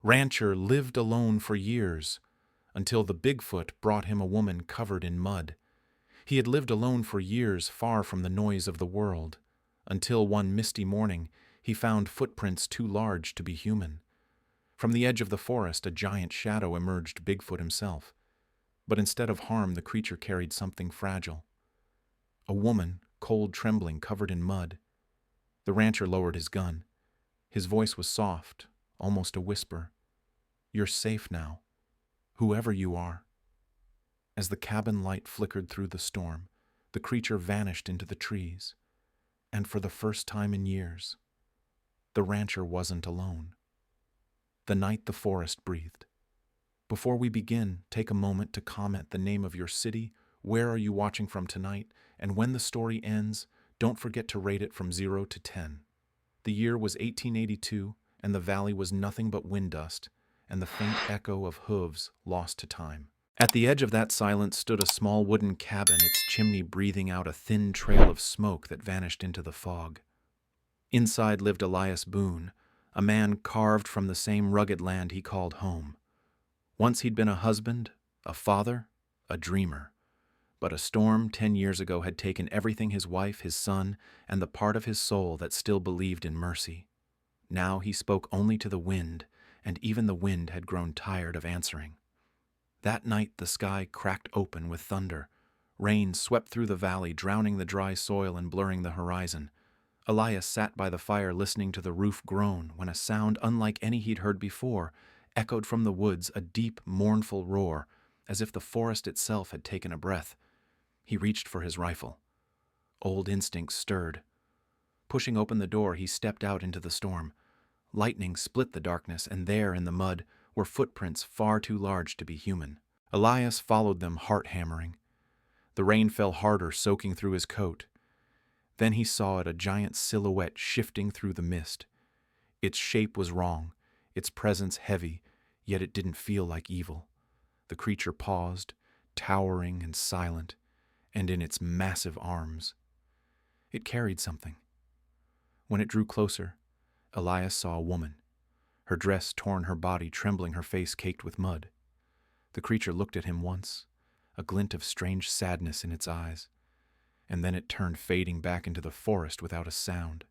Rancher lived alone for years, until the Bigfoot brought him a woman covered in mud. He had lived alone for years, far from the noise of the world, until one misty morning he found footprints too large to be human. From the edge of the forest, a giant shadow emerged, Bigfoot himself. But instead of harm, the creature carried something fragile. A woman, cold, trembling, covered in mud. The rancher lowered his gun. His voice was soft, almost a whisper. "You're safe now, whoever you are." As the cabin light flickered through the storm, the creature vanished into the trees. And for the first time in years, the rancher wasn't alone. The night the forest breathed. Before we begin, take a moment to comment the name of your city, where are you watching from tonight, and when the story ends, don't forget to rate it from 0 to 10. The year was 1882, and the valley was nothing but wind dust, and the faint echo of hooves lost to time. At the edge of that silence stood a small wooden cabin, its chimney breathing out a thin trail of smoke that vanished into the fog. Inside lived Elias Boone, a man carved from the same rugged land he called home. Once he'd been a husband, a father, a dreamer. But a storm 10 years ago had taken everything: his wife, his son, and the part of his soul that still believed in mercy. Now he spoke only to the wind, and even the wind had grown tired of answering. That night the sky cracked open with thunder. Rain swept through the valley, drowning the dry soil and blurring the horizon. Elias sat by the fire listening to the roof groan when a sound unlike any he'd heard before echoed from the woods, a deep, mournful roar, as if the forest itself had taken a breath. He reached for his rifle. Old instincts stirred. Pushing open the door, he stepped out into the storm. Lightning split the darkness, and there in the mud were footprints far too large to be human. Elias followed them, heart hammering. The rain fell harder, soaking through his coat. Then he saw it, a giant silhouette shifting through the mist. Its shape was wrong, its presence heavy, yet it didn't feel like evil. The creature paused, towering and silent, and in its massive arms it carried something. When it drew closer, Elias saw a woman, her dress torn, her body trembling, her face caked with mud. The creature looked at him once, a glint of strange sadness in its eyes, and then it turned, fading back into the forest without a sound.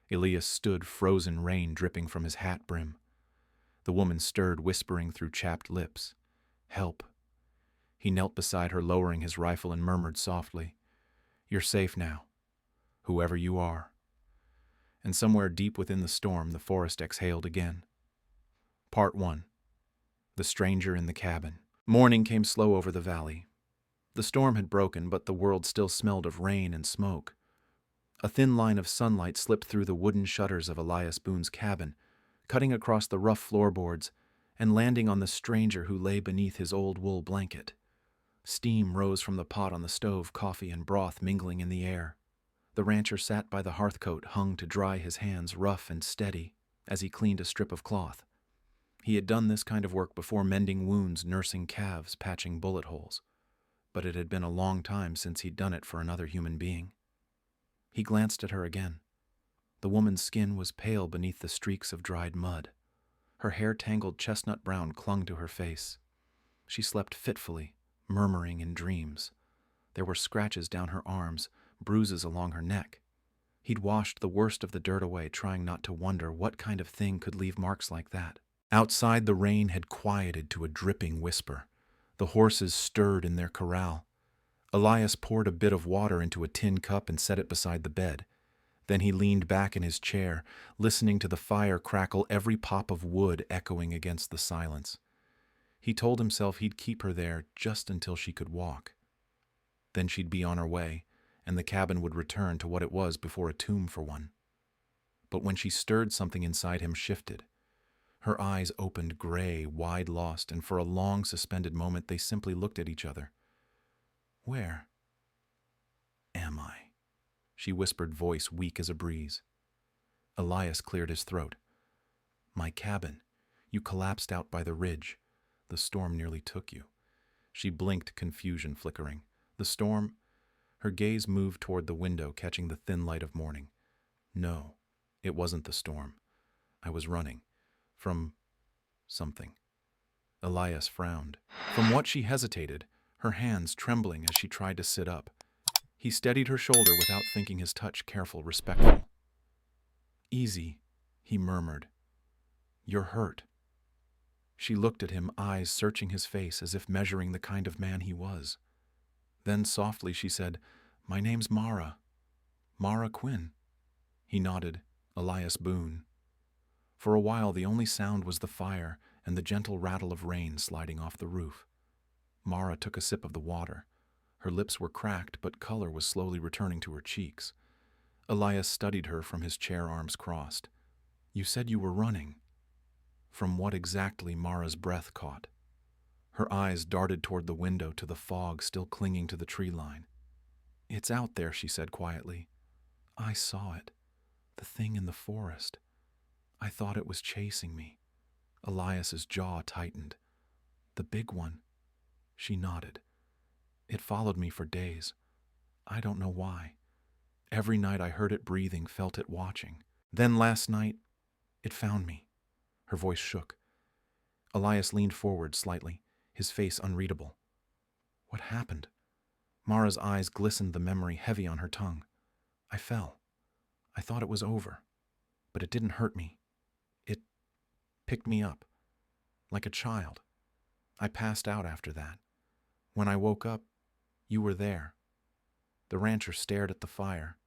Elias stood, frozen rain dripping from his hat brim. The woman stirred, whispering through chapped lips, "Help." He knelt beside her, lowering his rifle, and murmured softly, "You're safe now, whoever you are." And somewhere deep within the storm, the forest exhaled again. Part 1. The Stranger in the Cabin. Morning came slow over the valley. The storm had broken, but the world still smelled of rain and smoke. A thin line of sunlight slipped through the wooden shutters of Elias Boone's cabin, cutting across the rough floorboards and landing on the stranger who lay beneath his old wool blanket. Steam rose from the pot on the stove, coffee and broth mingling in the air. The rancher sat by the hearthcoat, hung to dry his hands, rough and steady, as he cleaned a strip of cloth. He had done this kind of work before, mending wounds, nursing calves, patching bullet holes. But it had been a long time since he'd done it for another human being. He glanced at her again. The woman's skin was pale beneath the streaks of dried mud. Her hair, tangled chestnut brown, clung to her face. She slept fitfully, murmuring in dreams. There were scratches down her arms, bruises along her neck. He'd washed the worst of the dirt away, trying not to wonder what kind of thing could leave marks like that. Outside, the rain had quieted to a dripping whisper. The horses stirred in their corral. Elias poured a bit of water into a tin cup and set it beside the bed. Then he leaned back in his chair, listening to the fire crackle, every pop of wood echoing against the silence. He told himself he'd keep her there just until she could walk. Then she'd be on her way, and the cabin would return to what it was before, a tomb for one. But when she stirred, something inside him shifted. Her eyes opened, gray, wide lost, and for a long suspended moment they simply looked at each other. "Where am I?" she whispered, voice weak as a breeze. Elias cleared his throat. "My cabin. You collapsed out by the ridge. The storm nearly took you." She blinked, confusion flickering. "The storm?" Her gaze moved toward the window, catching the thin light of morning. "No, it wasn't the storm. I was running. From Something. Elias frowned. From what she hesitated, her hands trembling as she tried to sit up. He steadied her shoulder without thinking, his touch careful, respectful. "Easy," he murmured. "You're hurt." She looked at him, eyes searching his face as if measuring the kind of man he was. Then softly she said, "My name's Mara. Mara Quinn." He nodded. "Elias Boone." For a while the only sound was the fire and the gentle rattle of rain sliding off the roof. Mara took a sip of the water. Her lips were cracked, but color was slowly returning to her cheeks. Elias studied her from his chair, arms crossed. "You said you were running." From what exactly? Mara's breath caught. Her eyes darted toward the window, to the fog still clinging to the tree line. "It's out there," she said quietly. "I saw it. The thing in the forest. I thought it was chasing me." Elias's jaw tightened. "The big one." She nodded. "It followed me for days. I don't know why. Every night I heard it breathing, felt it watching. Then last night, it found me." Her voice shook. Elias leaned forward slightly, his face unreadable. "What happened?" Mara's eyes glistened, the memory heavy on her tongue. "I fell. I thought it was over. But it didn't hurt me. It picked me up. Like a child. I passed out after that. When I woke up, you were there." The rancher stared at the fire.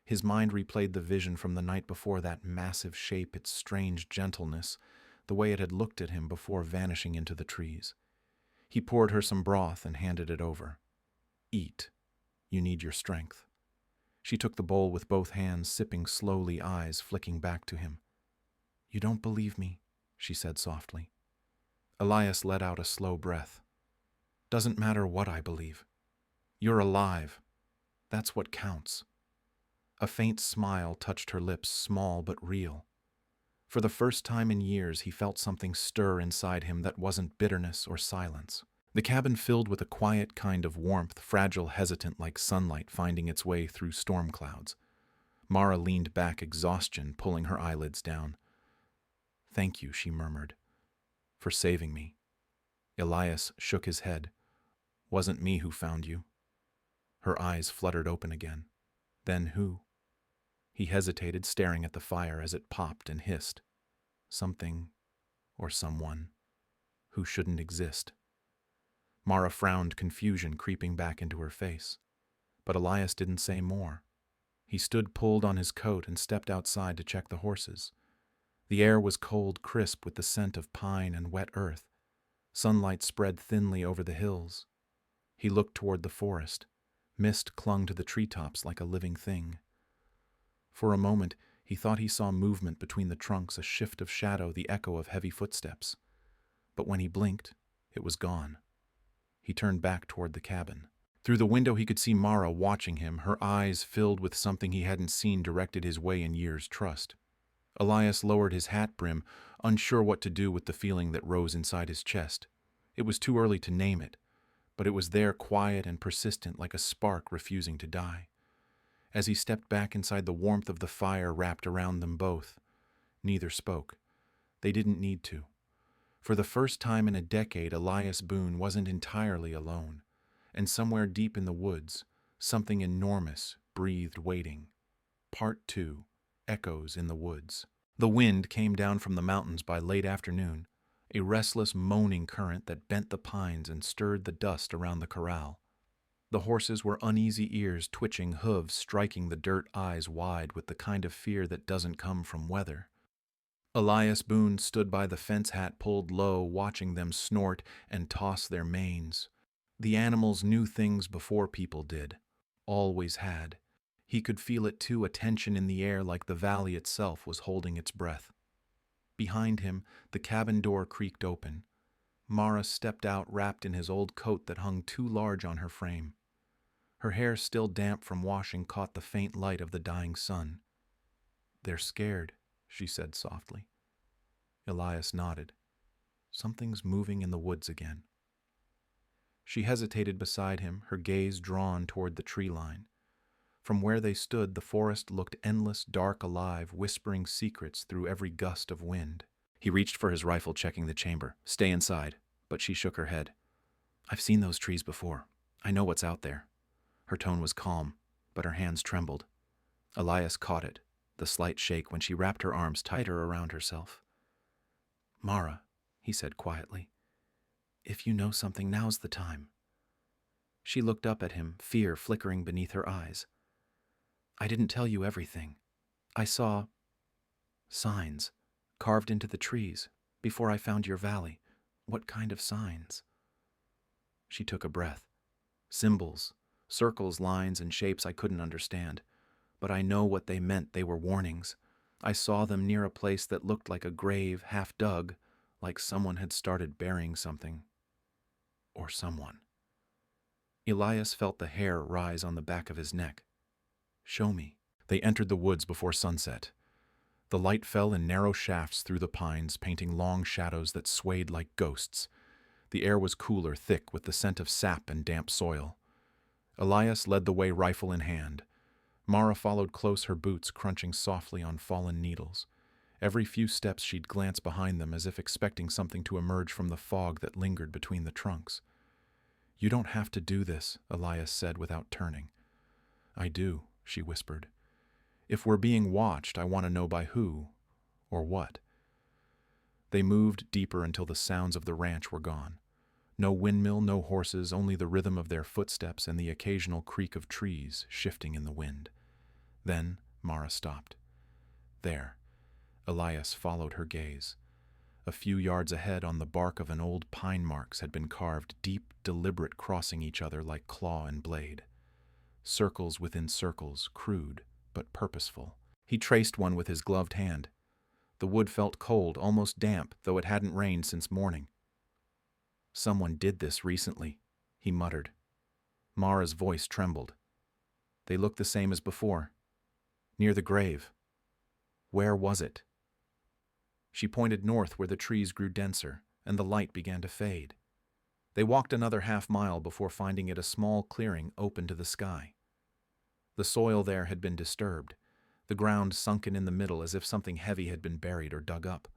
His mind replayed the vision from the night before, that massive shape, its strange gentleness, the way it had looked at him before vanishing into the trees. He poured her some broth and handed it over. "Eat. You need your strength." She took the bowl with both hands, sipping slowly, eyes flicking back to him. "You don't believe me," she said softly. Elias let out a slow breath. "Doesn't matter what I believe. You're alive. That's what counts." A faint smile touched her lips, small but real. For the first time in years, he felt something stir inside him that wasn't bitterness or silence. The cabin filled with a quiet kind of warmth, fragile, hesitant, like sunlight finding its way through storm clouds. Mara leaned back, exhaustion pulling her eyelids down. "Thank you," she murmured, "for saving me." Elias shook his head. "Wasn't me who found you." Her eyes fluttered open again. "Then who?" He hesitated, staring at the fire as it popped and hissed. "Something or someone who shouldn't exist." Mara frowned, confusion creeping back into her face. But Elias didn't say more. He stood, pulled on his coat, and stepped outside to check the horses. The air was cold, crisp, with the scent of pine and wet earth. Sunlight spread thinly over the hills. He looked toward the forest. Mist clung to the treetops like a living thing. For a moment, he thought he saw movement between the trunks, a shift of shadow, the echo of heavy footsteps. But when he blinked, it was gone. He turned back toward the cabin. Through the window he could see Mara watching him, her eyes filled with something he hadn't seen directed his way in years. Trust. Elias lowered his hat brim, unsure what to do with the feeling that rose inside his chest. It was too early to name it, but it was there, quiet and persistent, like a spark refusing to die. As he stepped back inside, the warmth of the fire wrapped around them both. Neither spoke. They didn't need to. For the first time in a decade, Elias Boone wasn't entirely alone. And somewhere deep in the woods, something enormous breathed, waiting. Part 2. Echoes in the Woods. The wind came down from the mountains by late afternoon, a restless, moaning current that bent the pines and stirred the dust around the corral. The horses were uneasy, ears twitching, hooves striking the dirt, eyes wide with the kind of fear that doesn't come from weather. Elias Boone stood by the fence, hat pulled low, watching them snort and toss their manes. The animals knew things before people did. Always had. He could feel it too, a tension in the air, like the valley itself was holding its breath. Behind him, the cabin door creaked open. Mara stepped out, wrapped in his old coat that hung too large on her frame. Her hair, still damp from washing, caught the faint light of the dying sun. "They're scared," she said softly. Elias nodded. "Something's moving in the woods again." She hesitated beside him, her gaze drawn toward the tree line. From where they stood, the forest looked endless, dark, alive, whispering secrets through every gust of wind. He reached for his rifle, checking the chamber. "Stay inside," but she shook her head. "I've seen those trees before. I know what's out there." Her tone was calm, but her hands trembled. Elias caught it, the slight shake when she wrapped her arms tighter around herself. "Mara," he said quietly, "if you know something, now's the time." She looked up at him, fear flickering beneath her eyes. "I didn't tell you everything. I saw signs carved into the trees before I found your valley." "What kind of signs?" She took a breath. "Symbols, circles, lines, and shapes I couldn't understand. But I know what they meant. They were warnings. I saw them near a place that looked like a grave, half dug, like someone had started burying something. Or someone." Elias felt the hair rise on the back of his neck. "Show me." They entered the woods before sunset. The light fell in narrow shafts through the pines, painting long shadows that swayed like ghosts. The air was cooler, thick with the scent of sap and damp soil. Elias led the way, rifle in hand. Mara followed close, her boots crunching softly on fallen needles. Every few steps she'd glance behind them as if expecting something to emerge from the fog that lingered between the trunks. "You don't have to do this," Elias said without turning. "I do," she whispered. "If we're being watched, I want to know by who or what." They moved deeper until the sounds of the ranch were gone. No windmill, no horses, only the rhythm of their footsteps and the occasional creak of trees shifting in the wind. Then Mara stopped. There. Elias followed her gaze. A few yards ahead, on the bark of an old pine, marks had been carved, deep, deliberate, crossing each other like claw and blade. Circles within circles, crude but purposeful. He traced one with his gloved hand. The wood felt cold, almost damp, though it hadn't rained since morning. "Someone did this recently," he muttered. Mara's voice trembled. "They looked the same as before. Near the grave. Where was it?" She pointed north where the trees grew denser, and the light began to fade. They walked another half-mile before finding it a small clearing open to the sky. The soil there had been disturbed, the ground sunken in the middle as if something heavy had been buried or dug up.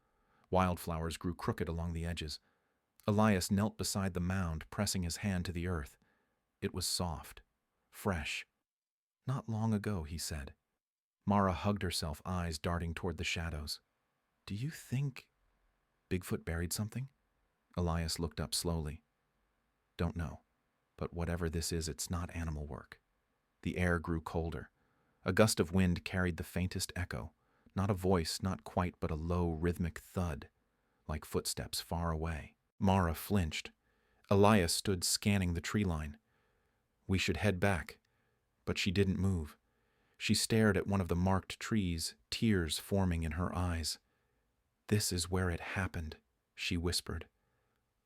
Wildflowers grew crooked along the edges. Elias knelt beside the mound, pressing his hand to the earth. It was soft, fresh. "Not long ago," he said. Mara hugged herself, eyes darting toward the shadows. "Do you think Bigfoot buried something?" Elias looked up slowly. "Don't know, but whatever this is, it's not animal work." The air grew colder. A gust of wind carried the faintest echo, not a voice, not quite, but a low, rhythmic thud, like footsteps far away. Mara flinched. Elias stood scanning the tree line. "We should head back." But she didn't move. She stared at one of the marked trees, tears forming in her eyes. "This is where it happened," she whispered.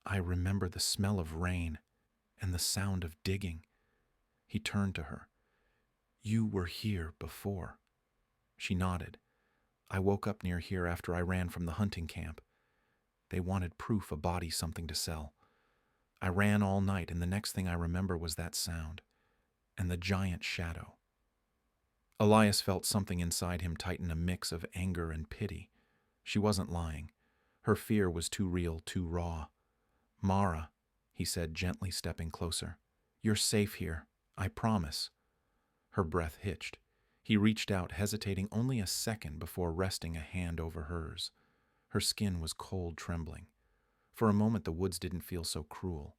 "I remember the smell of rain and the sound of digging." He turned to her. "You were here before." She nodded. "I woke up near here after I ran from the hunting camp. They wanted proof, a body, something to sell. I ran all night, and the next thing I remember was that sound and the giant shadow." Elias felt something inside him tighten, a mix of anger and pity. She wasn't lying. Her fear was too real, too raw. "Mara," he said, gently stepping closer. "You're safe here, I promise." Her breath hitched. He reached out, hesitating only a second before resting a hand over hers. Her skin was cold, trembling. For a moment the woods didn't feel so cruel.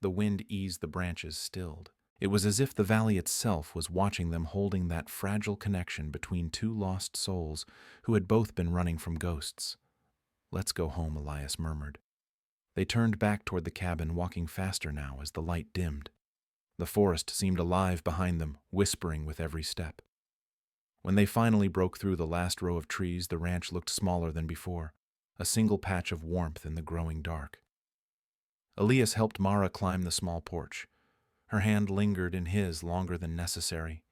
The wind eased, the branches stilled. It was as if the valley itself was watching them, holding that fragile connection between two lost souls who had both been running from ghosts. "Let's go home," Elias murmured. They turned back toward the cabin, walking faster now as the light dimmed. The forest seemed alive behind them, whispering with every step. When they finally broke through the last row of trees, the ranch looked smaller than before, a single patch of warmth in the growing dark. Elias helped Mara climb the small porch. Her hand lingered in his longer than necessary.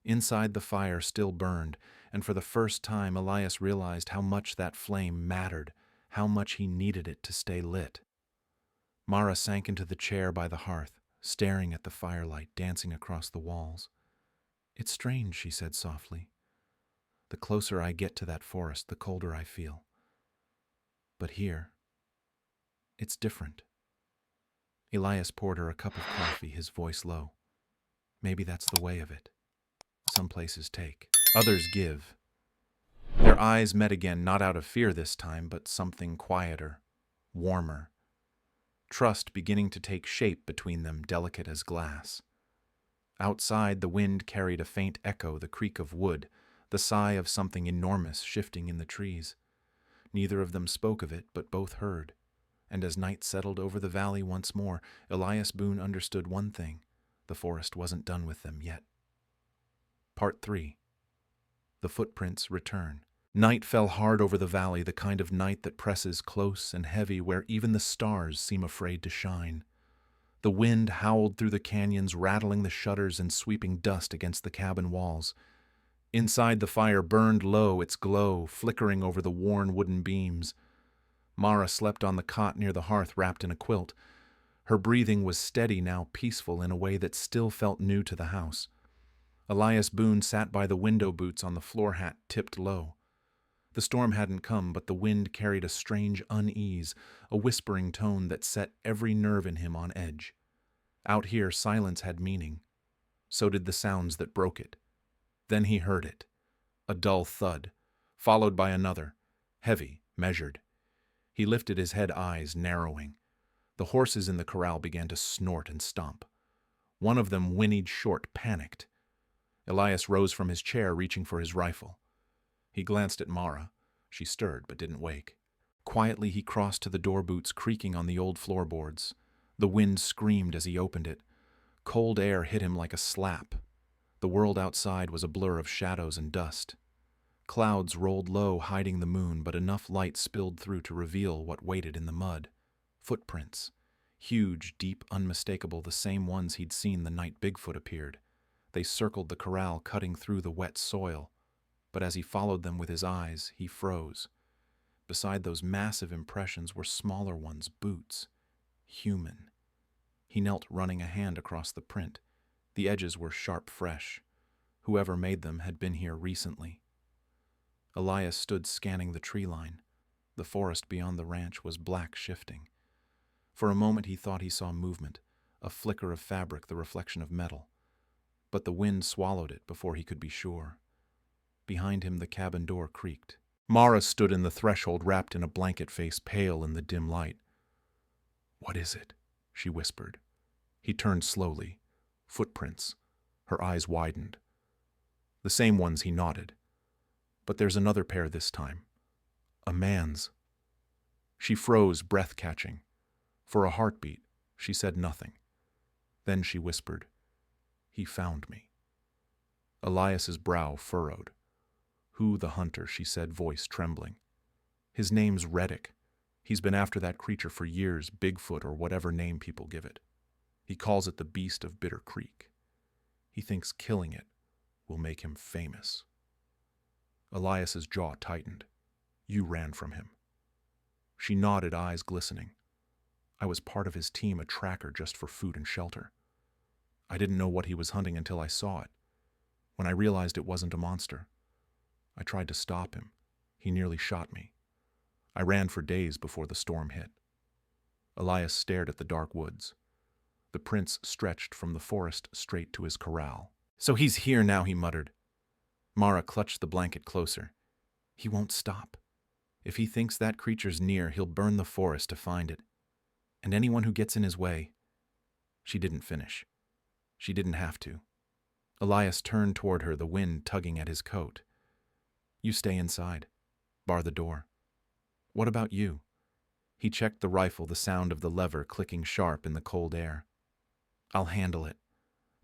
Inside, the fire still burned, and for the first time Elias realized how much that flame mattered, how much he needed it to stay lit. Mara sank into the chair by the hearth, staring at the firelight dancing across the walls. "It's strange," she said softly. "The closer I get to that forest, the colder I feel." But here, it's different. Elias poured her a cup of coffee, his voice low. Maybe that's the way of it. Some places take, others give. Their eyes met again, not out of fear this time, but something quieter, warmer. Trust beginning to take shape between them, delicate as glass. Outside, the wind carried a faint echo, the creak of wood, the sigh of something enormous shifting in the trees. Neither of them spoke of it, but both heard. And as night settled over the valley once more, Elias Boone understood one thing. The forest wasn't done with them yet. Part 3. The Footprints Return. Night fell hard over the valley, the kind of night that presses close and heavy where even the stars seem afraid to shine. The wind howled through the canyons, rattling the shutters and sweeping dust against the cabin walls. Inside, the fire burned low, its glow flickering over the worn wooden beams. Mara slept on the cot near the hearth, wrapped in a quilt. Her breathing was steady, now peaceful in a way that still felt new to the house. Elias Boone sat by the window boots on the floor hat tipped low. The storm hadn't come, but the wind carried a strange unease, a whispering tone that set every nerve in him on edge. Out here, silence had meaning. So did the sounds that broke it. Then he heard it. A dull thud, followed by another, heavy, measured. He lifted his head, eyes narrowing. The horses in the corral began to snort and stomp. One of them whinnied short, panicked. Elias rose from his chair, reaching for his rifle. He glanced at Mara. She stirred, but didn't wake. Quietly, he crossed to the door boots, creaking on the old floorboards. The wind screamed as he opened it. Cold air hit him like a slap. The world outside was a blur of shadows and dust. Clouds rolled low, hiding the moon, but enough light spilled through to reveal what waited in the mud. Footprints. Huge, deep, unmistakable, the same ones he'd seen the night Bigfoot appeared. They circled the corral, cutting through the wet soil. But as he followed them with his eyes, he froze. Beside those massive impressions were smaller ones, boots. Human. He knelt, running a hand across the print. The edges were sharp fresh. Whoever made them had been here recently. Elias stood scanning the tree line. The forest beyond the ranch was black, shifting. For a moment he thought he saw movement, a flicker of fabric, the reflection of metal. But the wind swallowed it before he could be sure. Behind him, the cabin door creaked. Mara stood in the threshold, wrapped in a blanket, face pale in the dim light. "What is it?" she whispered. He turned slowly. Footprints. Her eyes widened. The same ones, he nodded. But there's another pair this time. A man's. She froze, breath catching. For a heartbeat, she said nothing. Then she whispered, "He found me." Elias's brow furrowed. "Who the hunter?" she said, voice trembling. "His name's Reddick. He's been after that creature for years, Bigfoot or whatever name people give it. He calls it the Beast of Bitter Creek. He thinks killing it will make him famous." Elias's jaw tightened. "You ran from him." She nodded, eyes glistening. "I was part of his team, a tracker just for food and shelter. I didn't know what he was hunting until I saw it. When I realized it wasn't a monster, I tried to stop him. He nearly shot me. I ran for days before the storm hit." Elias stared at the dark woods. The prints stretched from the forest straight to his corral. "So he's here now," he muttered. Mara clutched the blanket closer. "He won't stop. If he thinks that creature's near, he'll burn the forest to find it. And anyone who gets in his way." She didn't finish. She didn't have to. Elias turned toward her, the wind tugging at his coat. "You stay inside. Bar the door." "What about you?" He checked the rifle, the sound of the lever clicking sharp in the cold air. "I'll handle it."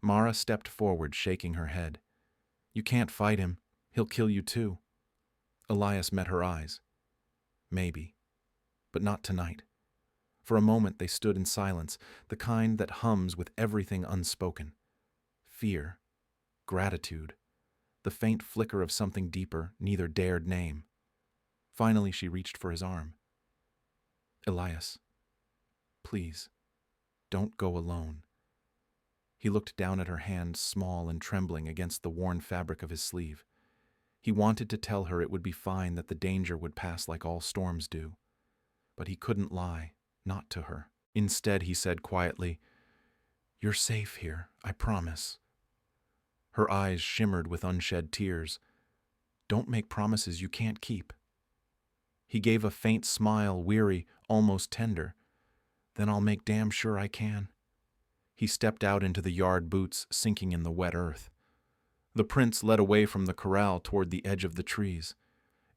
Mara stepped forward, shaking her head. "You can't fight him. He'll kill you too." Elias met her eyes. "Maybe. But not tonight." For a moment they stood in silence, the kind that hums with everything unspoken. Fear. Gratitude. The faint flicker of something deeper neither dared name. Finally she reached for his arm. "Elias, please, don't go alone." He looked down at her hand, small and trembling against the worn fabric of his sleeve. He wanted to tell her it would be fine, that the danger would pass like all storms do. But he couldn't lie, not to her. Instead, he said quietly, "You're safe here, I promise." Her eyes shimmered with unshed tears. "Don't make promises you can't keep." He gave a faint smile, weary, almost tender. "Then I'll make damn sure I can." He stepped out into the yard, boots sinking in the wet earth. The prince led away from the corral toward the edge of the trees.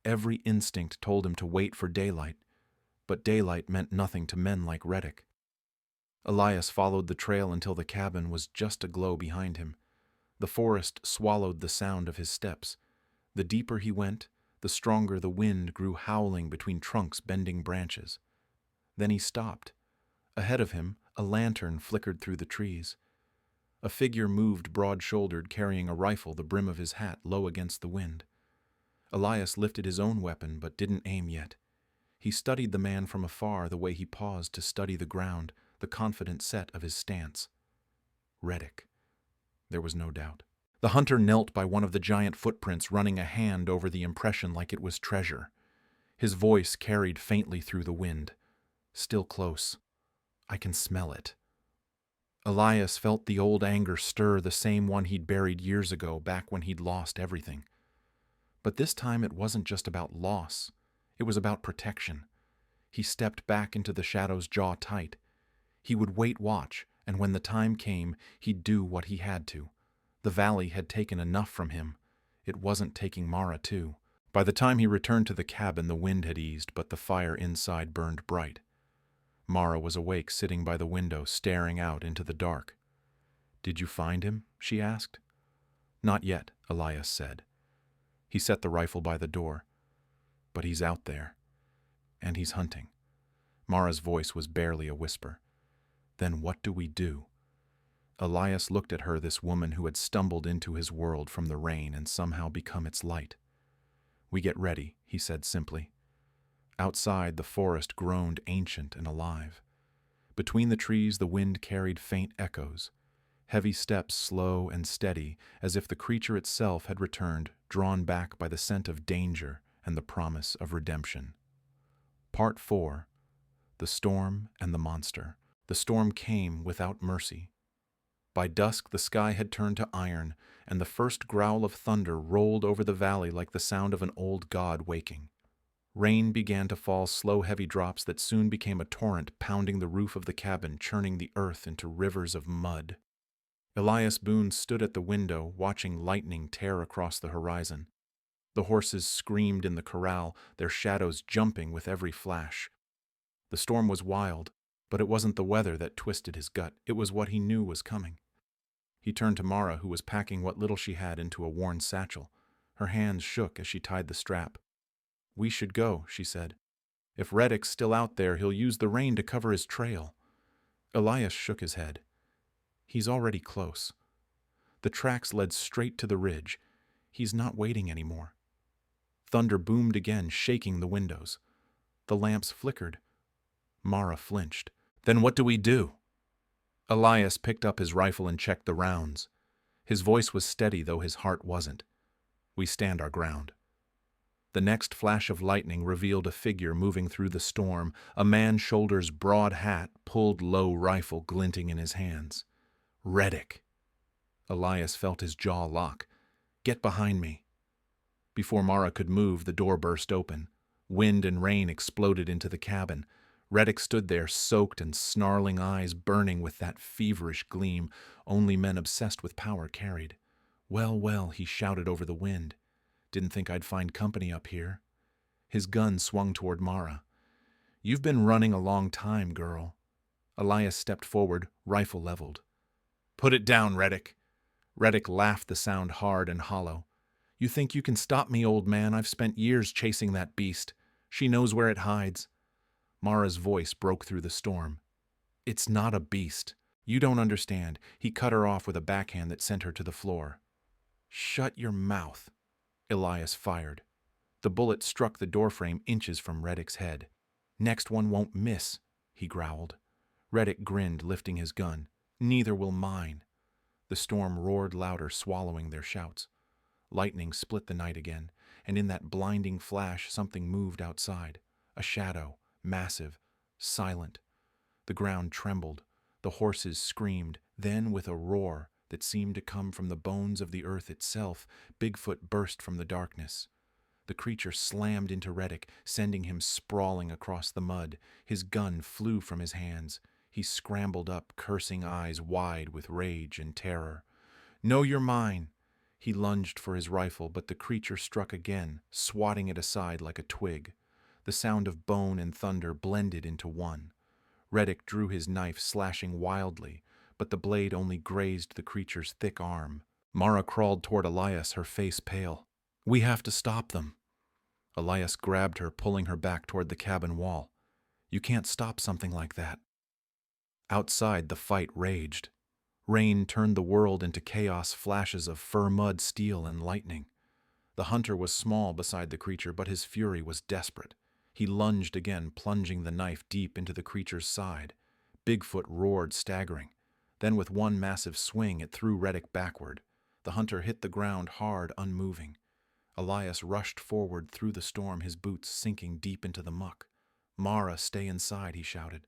Every instinct told him to wait for daylight, but daylight meant nothing to men like Reddick. Elias followed the trail until the cabin was just aglow behind him. The forest swallowed the sound of his steps. The deeper he went, the stronger the wind grew, howling between trunks bending branches. Then he stopped. Ahead of him, a lantern flickered through the trees. A figure moved broad-shouldered, carrying a rifle, the brim of his hat low against the wind. Elias lifted his own weapon, but didn't aim yet. He studied the man from afar, the way he paused to study the ground, the confident set of his stance. Reddick. There was no doubt. The hunter knelt by one of the giant footprints, running a hand over the impression like it was treasure. His voice carried faintly through the wind. "Still close. I can smell it." Elias felt the old anger stir, the same one he'd buried years ago, back when he'd lost everything. But this time it wasn't just about loss. It was about protection. He stepped back into the shadows, jaw tight. He would wait watch, and when the time came, he'd do what he had to. The valley had taken enough from him. It wasn't taking Mara too. By the time he returned to the cabin, the wind had eased, but the fire inside burned bright. Mara was awake, sitting by the window, staring out into the dark. "Did you find him?" she asked. "Not yet," Elias said. He set the rifle by the door. "But he's out there. And he's hunting." Mara's voice was barely a whisper. "Then what do we do?" Elias looked at her, this woman who had stumbled into his world from the rain and somehow become its light. "We get ready," he said simply. Outside, the forest groaned, ancient and alive. Between the trees, the wind carried faint echoes. Heavy steps, slow and steady, as if the creature itself had returned, drawn back by the scent of danger and the promise of redemption. Part 4. The Storm and the Monster. The storm came without mercy. By dusk, the sky had turned to iron, and the first growl of thunder rolled over the valley like the sound of an old god waking. Rain began to fall, slow, heavy drops that soon became a torrent, pounding the roof of the cabin, churning the earth into rivers of mud. Elias Boone stood at the window, watching lightning tear across the horizon. The horses screamed in the corral, their shadows jumping with every flash. The storm was wild, but it wasn't the weather that twisted his gut. It was what he knew was coming. He turned to Mara, who was packing what little she had into a worn satchel. Her hands shook as she tied the strap. "We should go," she said. "If Reddick's still out there, he'll use the rain to cover his trail." Elias shook his head. "He's already close. The tracks led straight to the ridge. He's not waiting anymore." Thunder boomed again, shaking the windows. The lamps flickered. Mara flinched. "Then what do we do?" Elias picked up his rifle and checked the rounds. His voice was steady, though his heart wasn't. "We stand our ground." The next flash of lightning revealed a figure moving through the storm, a man, shoulders broad, hat pulled low, rifle glinting in his hands. Reddick. Elias felt his jaw lock. "Get behind me." Before Mara could move, the door burst open. Wind and rain exploded into the cabin. Reddick stood there, soaked and snarling, eyes burning with that feverish gleam only men obsessed with power carried. "Well, well," he shouted over the wind. "Didn't think I'd find company up here." His gun swung toward Mara. "You've been running a long time, girl." Elias stepped forward, rifle leveled. "Put it down, Reddick." Reddick laughed, the sound hard and hollow. "You think you can stop me, old man? I've spent years chasing that beast. She knows where it hides." Mara's voice broke through the storm. "It's not a beast. You don't understand." He cut her off with a backhand that sent her to the floor. "Shut your mouth." Elias fired. The bullet struck the doorframe inches from Reddick's head. "Next one won't miss," he growled. Reddick grinned, lifting his gun. "Neither will mine." The storm roared louder, swallowing their shouts. Lightning split the night again, and in that blinding flash something moved outside. A shadow, massive, silent. The ground trembled, the horses screamed, then with a roar that seemed to come from the bones of the earth itself, Bigfoot burst from the darkness. The creature slammed into Reddick, sending him sprawling across the mud. His gun flew from his hands. He scrambled up, cursing, eyes wide with rage and terror. "No, you're mine!" He lunged for his rifle, but the creature struck again, swatting it aside like a twig. The sound of bone and thunder blended into one. Reddick drew his knife, slashing wildly, but the blade only grazed the creature's thick arm. Mara crawled toward Elias, her face pale. "We have to stop them." Elias grabbed her, pulling her back toward the cabin wall. "You can't stop something like that." Outside, the fight raged. Rain turned the world into chaos, flashes of fur, mud, steel, and lightning. The hunter was small beside the creature, but his fury was desperate. He lunged again, plunging the knife deep into the creature's side. Bigfoot roared, staggering. Then with one massive swing, it threw Reddick backward. The hunter hit the ground hard, unmoving. Elias rushed forward through the storm, his boots sinking deep into the muck. "Mara, stay inside," he shouted.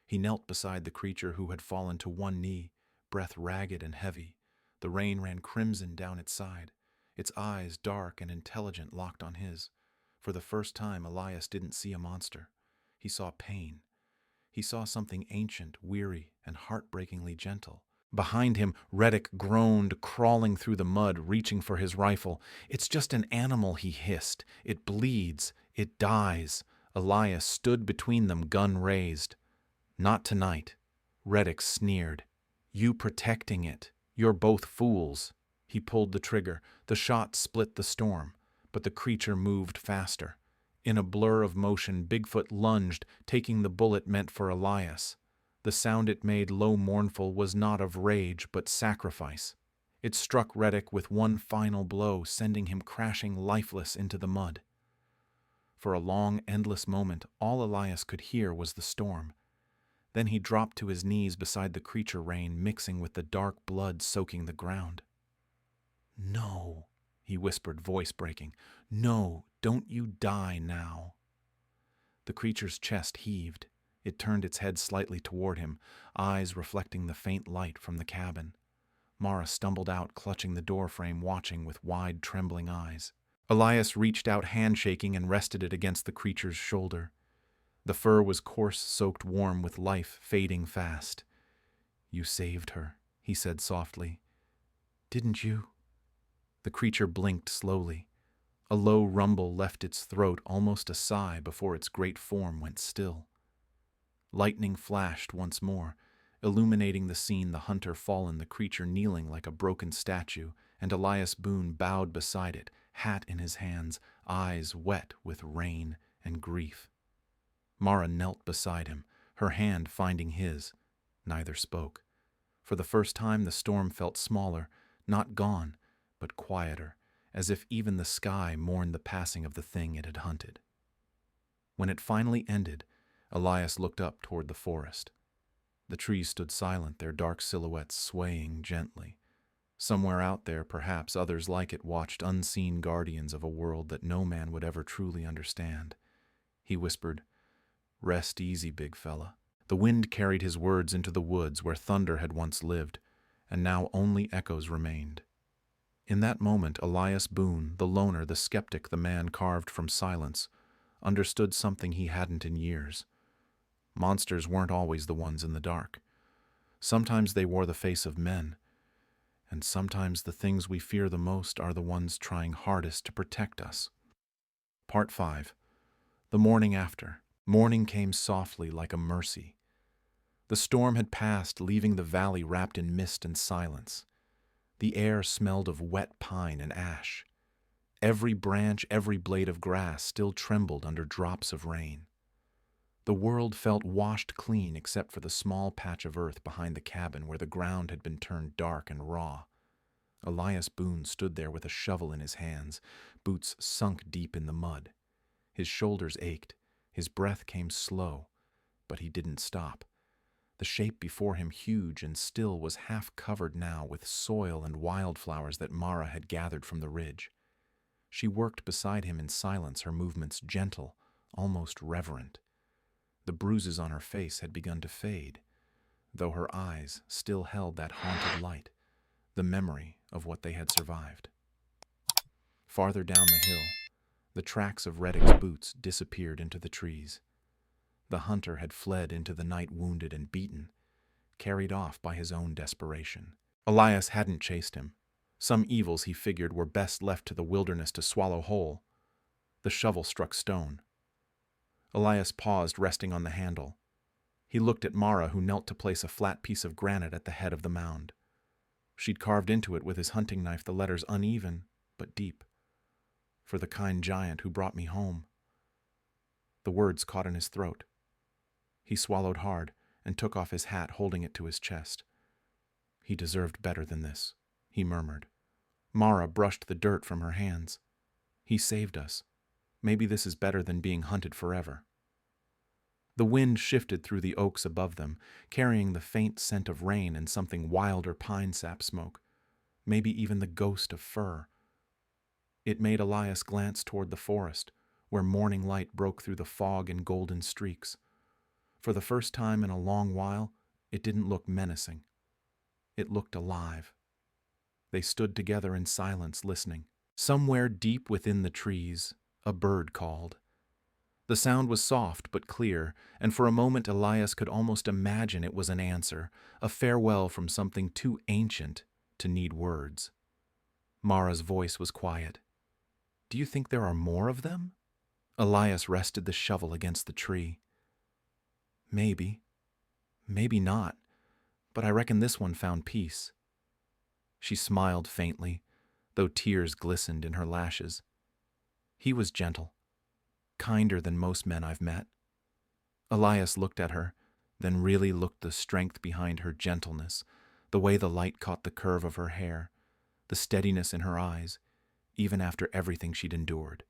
He knelt beside the creature, who had fallen to one knee, breath ragged and heavy. The rain ran crimson down its side. Its eyes, dark and intelligent, locked on his. For the first time, Elias didn't see a monster. He saw pain. He saw something ancient, weary, and heartbreakingly gentle. Behind him, Reddick groaned, crawling through the mud, reaching for his rifle. "It's just an animal," he hissed. "It bleeds. It dies." Elias stood between them, gun raised. "Not tonight." Reddick sneered. "You protecting it. You're both fools." He pulled the trigger. The shot split the storm, but the creature moved faster. In a blur of motion, Bigfoot lunged, taking the bullet meant for Elias. The sound it made, low, mournful, was not of rage, but sacrifice. It struck Reddick with one final blow, sending him crashing lifeless into the mud. For a long, endless moment, all Elias could hear was the storm. Then he dropped to his knees beside the creature rain, mixing with the dark blood soaking the ground. "No," he whispered, voice breaking. "No, don't you die now." The creature's chest heaved. It turned its head slightly toward him, eyes reflecting the faint light from the cabin. Mara stumbled out, clutching the doorframe, watching with wide, trembling eyes. Elias reached out, handshaking, and rested it against the creature's shoulder. The fur was coarse, soaked warm with life, fading fast. "You saved her," he said softly. "Didn't you?" The creature blinked slowly. A low rumble left its throat, almost a sigh, before its great form went still. Lightning flashed once more, illuminating the scene, the hunter fallen, the creature kneeling like a broken statue, and Elias Boone bowed beside it, hat in his hands, eyes wet with rain and grief. Mara knelt beside him, her hand finding his. Neither spoke. For the first time the storm felt smaller, not gone, but quieter, as if even the sky mourned the passing of the thing it had hunted. When it finally ended, Elias looked up toward the forest. The trees stood silent, their dark silhouettes swaying gently. Somewhere out there, perhaps others like it watched, unseen guardians of a world that no man would ever truly understand. He whispered, "Rest easy, big fella." The wind carried his words into the woods where thunder had once lived, and now only echoes remained. In that moment, Elias Boone, the loner, the skeptic, the man carved from silence, understood something he hadn't in years. Monsters weren't always the ones in the dark. Sometimes they wore the face of men, and sometimes the things we fear the most are the ones trying hardest to protect us. Part 5. The morning after. Morning came softly like a mercy. The storm had passed, leaving the valley wrapped in mist and silence. The air smelled of wet pine and ash. Every branch, every blade of grass still trembled under drops of rain. The world felt washed clean except for the small patch of earth behind the cabin where the ground had been turned dark and raw. Elias Boone stood there with a shovel in his hands, boots sunk deep in the mud. His shoulders ached, his breath came slow, but he didn't stop. The shape before him, huge and still, was half covered now with soil and wildflowers that Mara had gathered from the ridge. She worked beside him in silence, her movements gentle, almost reverent. The bruises on her face had begun to fade, though her eyes still held that haunted light, the memory of what they had survived. Farther down the hill, the tracks of Reddick's boots disappeared into the trees. The hunter had fled into the night wounded and beaten, carried off by his own desperation. Elias hadn't chased him. Some evils, he figured, were best left to the wilderness to swallow whole. The shovel struck stone. Elias paused, resting on the handle. He looked at Mara, who knelt to place a flat piece of granite at the head of the mound. She'd carved into it with his hunting knife the letters uneven but deep. For the kind giant who brought me home. The words caught in his throat. He swallowed hard and took off his hat, holding it to his chest. He deserved better than this, he murmured. Mara brushed the dirt from her hands. He saved us. Maybe this is better than being hunted forever. The wind shifted through the oaks above them, carrying the faint scent of rain and something wilder pine sap smoke, maybe even the ghost of fir. It made Elias glance toward the forest, where morning light broke through the fog in golden streaks. For the first time in a long while, it didn't look menacing. It looked alive. They stood together in silence, listening. Somewhere deep within the trees, a bird called. The sound was soft but clear, and for a moment Elias could almost imagine it was an answer, a farewell from something too ancient to need words. Mara's voice was quiet. "Do you think there are more of them?" Elias rested the shovel against the tree. "Maybe. Maybe not. But I reckon this one found peace." She smiled faintly, though tears glistened in her lashes. He was gentle, kinder than most men I've met. Elias looked at her, then really looked the strength behind her gentleness, the way the light caught the curve of her hair, the steadiness in her eyes, even after everything she'd endured.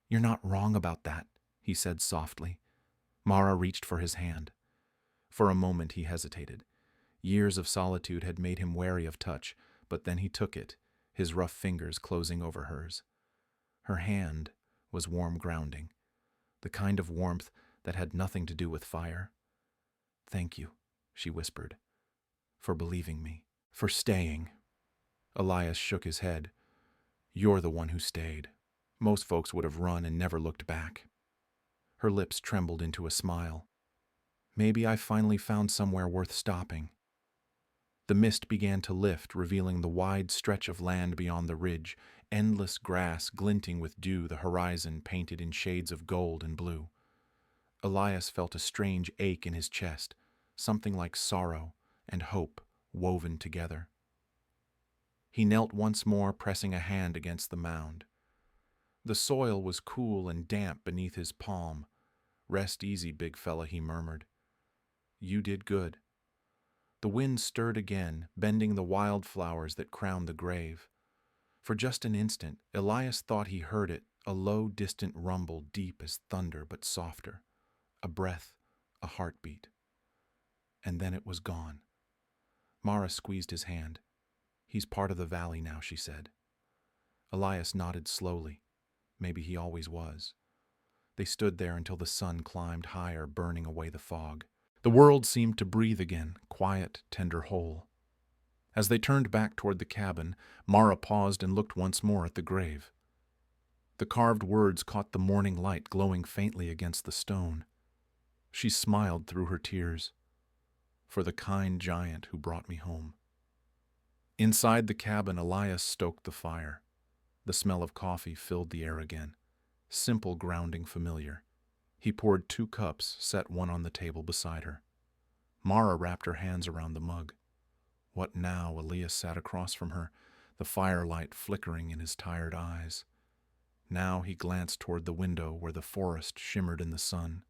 "You're not wrong about that," he said softly. Mara reached for his hand. For a moment he hesitated. Years of solitude had made him wary of touch, but then he took it, his rough fingers closing over hers. Her hand was warm grounding, the kind of warmth that had nothing to do with fire. "Thank you," she whispered, "for believing me, for staying." Elias shook his head. "You're the one who stayed. Most folks would have run and never looked back." Her lips trembled into a smile. "Maybe I finally found somewhere worth stopping." The mist began to lift, revealing the wide stretch of land beyond the ridge, endless grass glinting with dew, the horizon painted in shades of gold and blue. Elias felt a strange ache in his chest, something like sorrow and hope woven together. He knelt once more, pressing a hand against the mound. The soil was cool and damp beneath his palm. "Rest easy, big fella," he murmured. "You did good." The wind stirred again, bending the wildflowers that crowned the grave. For just an instant, Elias thought he heard it, a low, distant rumble, deep as thunder but softer. A breath, a heartbeat. And then it was gone. Mara squeezed his hand. "He's part of the valley now," she said. Elias nodded slowly. Maybe he always was. They stood there until the sun climbed higher, burning away the fog. The world seemed to breathe again, quiet, tender, whole. As they turned back toward the cabin, Mara paused and looked once more at the grave. The carved words caught the morning light, glowing faintly against the stone. She smiled through her tears. "For the kind giant who brought me home." Inside the cabin, Elias stoked the fire. The smell of coffee filled the air again. Simple, grounding, familiar. He poured 2 cups, set one on the table beside her. Mara wrapped her hands around the mug. What now? Elias sat across from her, the firelight flickering in his tired eyes. Now he glanced toward the window where the forest shimmered in the sun.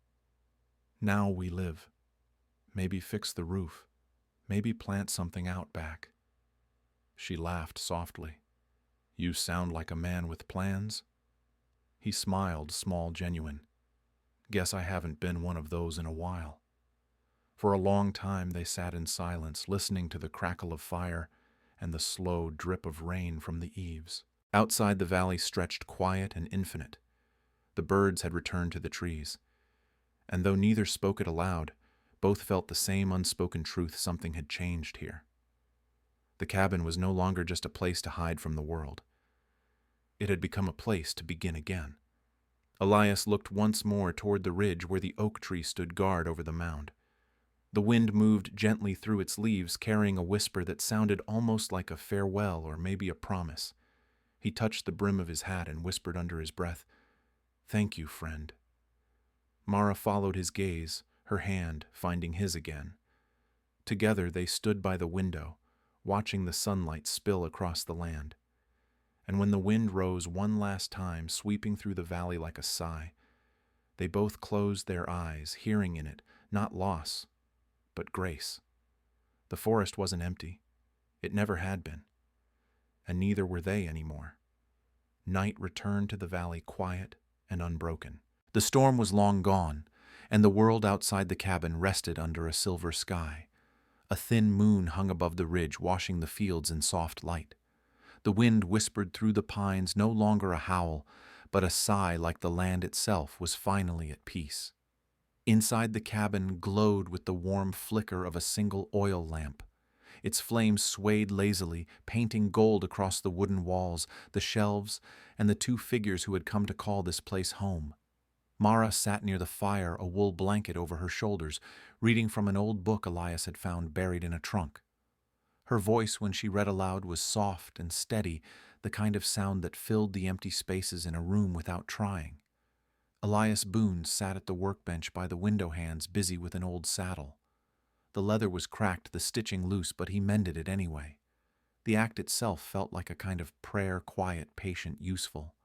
"Now we live. Maybe fix the roof. Maybe plant something out back." She laughed softly. "You sound like a man with plans." He smiled, small, genuine. "Guess I haven't been one of those in a while." For a long time they sat in silence, listening to the crackle of fire and the slow drip of rain from the eaves. Outside, the valley stretched quiet and infinite. The birds had returned to the trees. And though neither spoke it aloud, both felt the same unspoken truth: something had changed here. The cabin was no longer just a place to hide from the world. It had become a place to begin again. Elias looked once more toward the ridge where the oak tree stood guard over the mound. The wind moved gently through its leaves, carrying a whisper that sounded almost like a farewell or maybe a promise. He touched the brim of his hat and whispered under his breath, "Thank you, friend." Mara followed his gaze, her hand finding his again. Together they stood by the window, watching the sunlight spill across the land. And when the wind rose one last time, sweeping through the valley like a sigh, they both closed their eyes, hearing in it not loss, but grace. The forest wasn't empty. It never had been. And neither were they anymore. Night returned to the valley quiet and unbroken. The storm was long gone, and the world outside the cabin rested under a silver sky. A thin moon hung above the ridge, washing the fields in soft light. The wind whispered through the pines, no longer a howl, but a sigh like the land itself was finally at peace. Inside the cabin glowed with the warm flicker of a single oil lamp. Its flames swayed lazily, painting gold across the wooden walls, the shelves, and the two figures who had come to call this place home. Mara sat near the fire, a wool blanket over her shoulders, reading from an old book Elias had found buried in a trunk. Her voice, when she read aloud, was soft and steady, the kind of sound that filled the empty spaces in a room without trying. Elias Boone sat at the workbench by the window hands, busy with an old saddle. The leather was cracked, the stitching loose, but he mended it anyway. The act itself felt like a kind of prayer, quiet, patient, useful.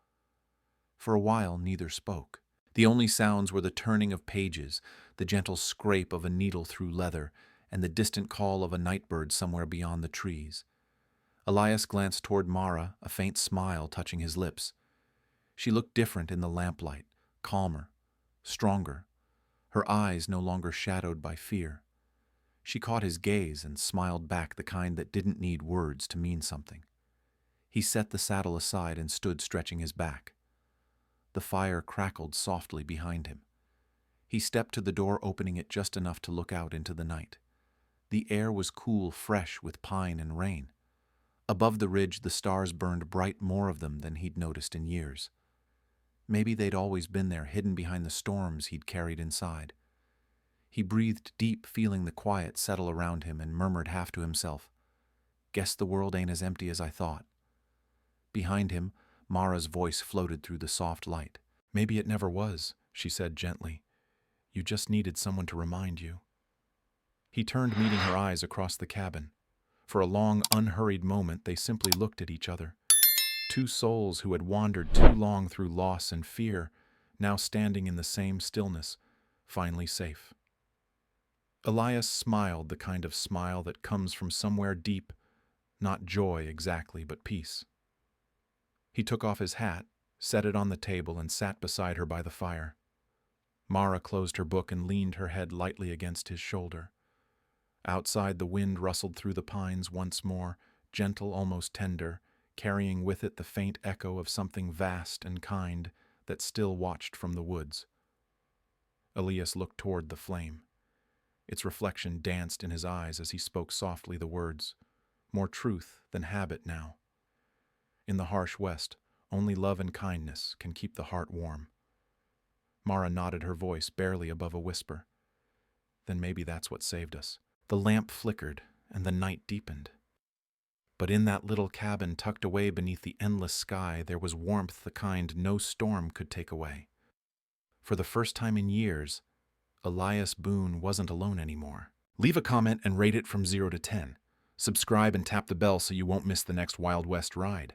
For a while, neither spoke. The only sounds were the turning of pages, the gentle scrape of a needle through leather, and the distant call of a nightbird somewhere beyond the trees. Elias glanced toward Mara, a faint smile touching his lips. She looked different in the lamplight, calmer, stronger, her eyes no longer shadowed by fear. She caught his gaze and smiled back, the kind that didn't need words to mean something. He set the saddle aside and stood stretching his back. The fire crackled softly behind him. He stepped to the door, opening it just enough to look out into the night. The air was cool, fresh with pine and rain. Above the ridge, the stars burned bright, more of them than he'd noticed in years. Maybe they'd always been there, hidden behind the storms he'd carried inside. He breathed deep, feeling the quiet settle around him, and murmured half to himself, "Guess the world ain't as empty as I thought." Behind him, Mara's voice floated through the soft light. "Maybe it never was," she said gently. "You just needed someone to remind you." He turned, meeting her eyes across the cabin. For a long, unhurried moment, they simply looked at each other. Two souls who had wandered too long through loss and fear, now standing in the same stillness, finally safe. Elias smiled, the kind of smile that comes from somewhere deep, not joy exactly, but peace. He took off his hat, set it on the table, and sat beside her by the fire. Mara closed her book and leaned her head lightly against his shoulder. Outside, the wind rustled through the pines once more, gentle, almost tender, carrying with it the faint echo of something vast and kind that still watched from the woods. Elias looked toward the flame. Its reflection danced in his eyes as he spoke softly the words, more truth than habit now. In the harsh West, only love and kindness can keep the heart warm. Mara nodded, her voice barely above a whisper. Then maybe that's what saved us. The lamp flickered, and the night deepened. But in that little cabin tucked away beneath the endless sky, there was warmth, the kind no storm could take away. For the first time in years, Elias Boone wasn't alone anymore. Leave a comment and rate it from 0 to 10. Subscribe and tap the bell so you won't miss the next Wild West ride.